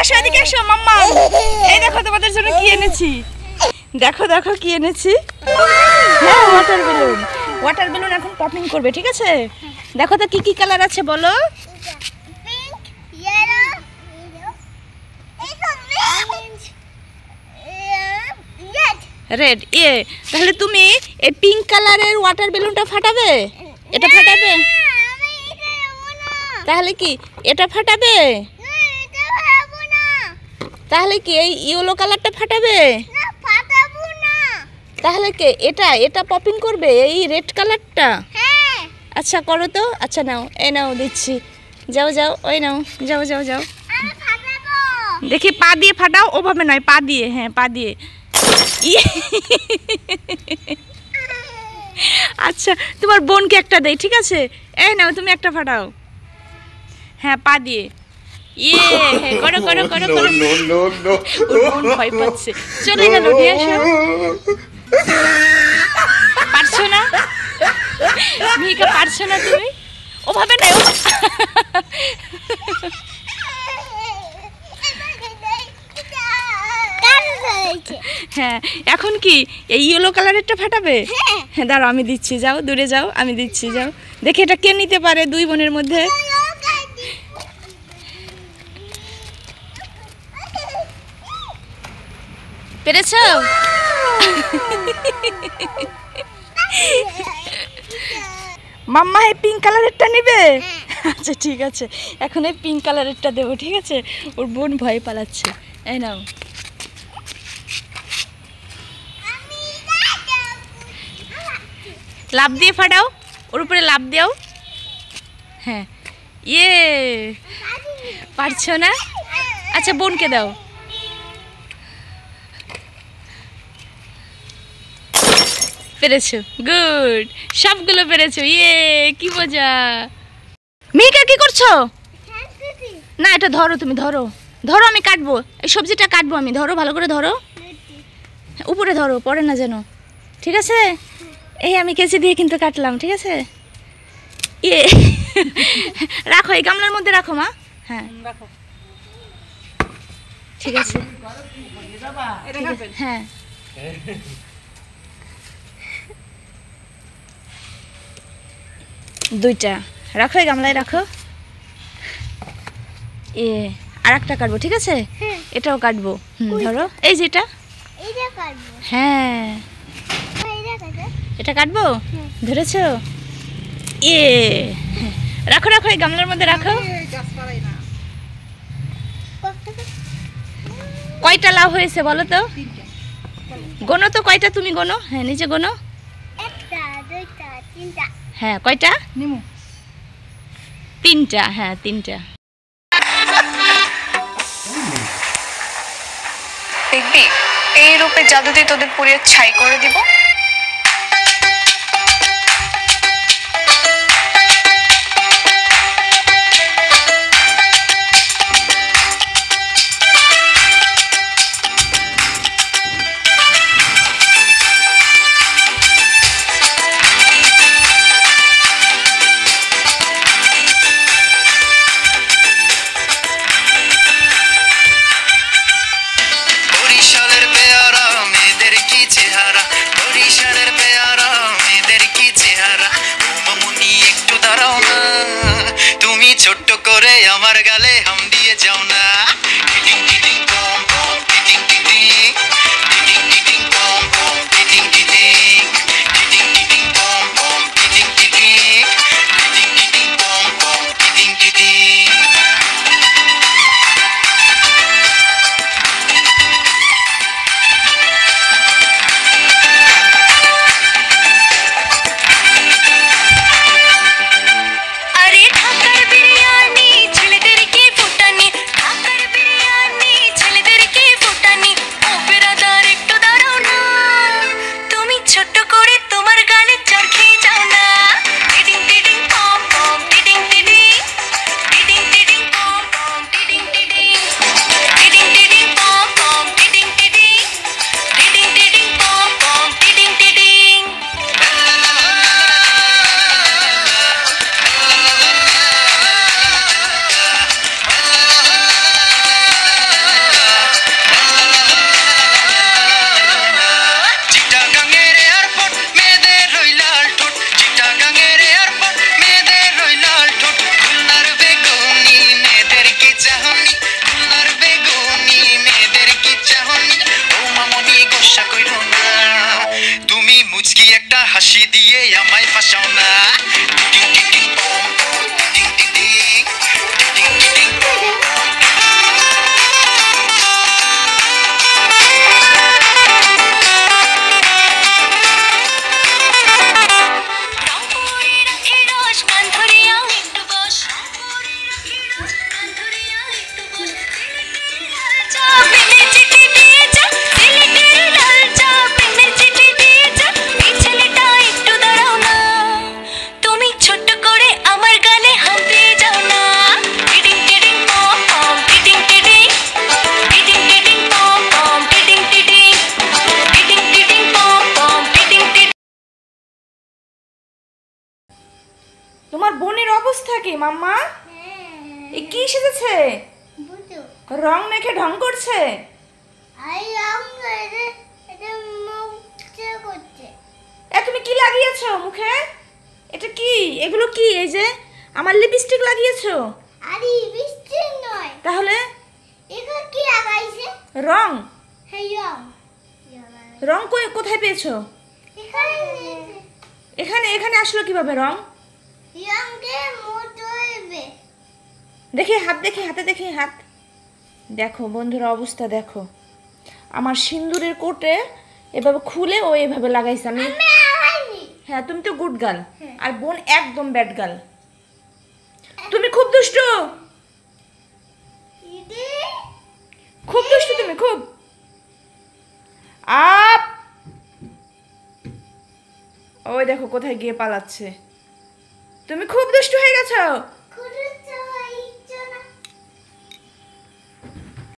আসো এদিকে আসো মাম্মা। এই দেখো তোমাদের জন্য কি এনেছি। দেখো দেখো কি এনেছি। হ্যাঁ ওয়াটার বেলুন। ওয়াটার বেলুন এখন পপিং করবে, ঠিক আছে? দেখো তো কি কি কালার আছে বলো। Pink, yellow, red. তাহলে তুমি এই পিঙ্ক কালারের ওয়াটার বেলুনটা ফাটাবে? এটা ফাটাবে? তাহলে কি এটা ফাটাবে? তাহলে কি এই ইয়েলো কালারটা ফাটাবে? তাহলে কি এটা এটা পপিং করবে এই রেড কালারটা? আচ্ছা করো তো। আচ্ছা নাও, এই নাও দিচ্ছি। যাও যাও, ওই নাও, যাও যাও যাও। দেখি পা দিয়ে ফাটাও, ওভাবে নয়, পা দিয়ে। হ্যাঁ পা দিয়ে। আচ্ছা তোমার বোনকে একটা দেই, ঠিক আছে? এই নাও তুমি একটা ফাটাও। হ্যাঁ পা দিয়ে। করো করো করো করো। ওর বোন ভয় পাচ্ছে, চলে গেল। নিয়ে আসো। পারছো না মিহিকা, পারছো না তুমি? ওভাবে না। হ্যাঁ এখন কি এই ইয়েলো কালারেরটা ফাটাবে? হ্যাঁ দাঁড়াও আমি দিচ্ছি, যাও দূরে যাও, আমি দিচ্ছি, যাও। দেখি এটা কে নিতে পারে দুই বোনের মধ্যে। পেরেছো? মাম্মা এই পিঙ্ক কালারেরটা নেবে? আচ্ছা ঠিক আছে, এখন এই পিঙ্ক কালারেরটা দেবো, ঠিক আছে? ওর বোন ভয় পালাচ্ছে। এই নাও। লাভ দিয়ে ফাটাও, ওর উপরে লাভ দাও। হ্যাঁ পারছো না? আচ্ছা বোনকে দাও। পেরেছো, গুড, সবগুলো পেরেছো। কি মজা। মিহিকা কি করছো? না এটা ধরো, তুমি ধরো ধরো, আমি কাটবো এই সবজিটা, কাটবো আমি। ধরো ভালো করে ধরো, উপরে ধরো, পড়ে না যেন, ঠিক আছে? এই আমি কেচি দিয়ে কিন্তু কাটলাম, ঠিক আছে? রাখো এই গামলার মধ্যে রাখো মা। হ্যাঁ ঠিক আছে। হ্যাঁ দুইটা রাখো, এই গামলায় রাখো। আর একটা কাটবো, ঠিক আছে? এটাও কাটবো। ধরো এই যেটা। হ্যাঁ এটা কাটবো, ধরেছো? রাখো রাখো, এই গামলার মধ্যে রাখো। কয়টা লাউ হয়েছে বলো তো? গোনো তো কয়টা, তুমি গোনো। হ্যাঁ নিচে গোনো। হ্যাঁ কয়টা? তিনটা। হ্যাঁ তিনটা। দেখবি এই রূপের জাদু দিয়ে তোদের পুড়িয়ে ছাই করে দিব। ছোট্ট করে আমার গালে হাম দিয়ে যাও না। अरे ठाकर बिरयानी ছেলেদের কি ফুটানি, ঠাकर হাসি দিয়ে আমায় ফাঁসাও না টিং টিং টিং পং পং, টিং টিং টিং, টিং টিং টিং পং। তুমি ছোট্ট করে আমার গালে হাম দিয়ে যাও না টিডিং টিডিং পম পম টিডিং টিডিং টিডিং টিডিং পম পম টিডিং টিডিং টিডিং টিডিং পম পম টিডিং টিডিং। তোমার বোনের অবস্থা কি মাম্মা? এ কি সেজেছে? বুঝো রং মেখে ঢং করছে। আই রং করে এটা মুখ করছে এ তুমি কি লাগিয়েছো মুখে? এটা কি? এগুলো কি? এই যে আমার লিপস্টিক লাগিয়েছো। আরে বৃষ্টি নয় তাহলে এখানে কি লাগাইছে রং? হ্যাঁ রং রং কোথায় পেয়েছো? এখানে এখানে এখানে আসলো কিভাবে রং? রঙকে মোট হইবে দেখি হাত, দেখি হাতে, দেখি হাত। দেখো বন্ধুরা অবস্থা দেখো, আমার সিন্দুরের কোটে এভাবে খুলে ও এভাবে লাগাইছে। আমি হয়নি হ্যাঁ, তুমি তো গুড গার্ল আর বোন একদম ব্যাড গার্ল। তুমি খুব দুষ্টু, ইদি খুব দুষ্টু তুমি, খুব। আপ ওই দেখো কোথায় গিয়ে পালাচ্ছে। তুমি খুব দুষ্টু হয়ে গেছো।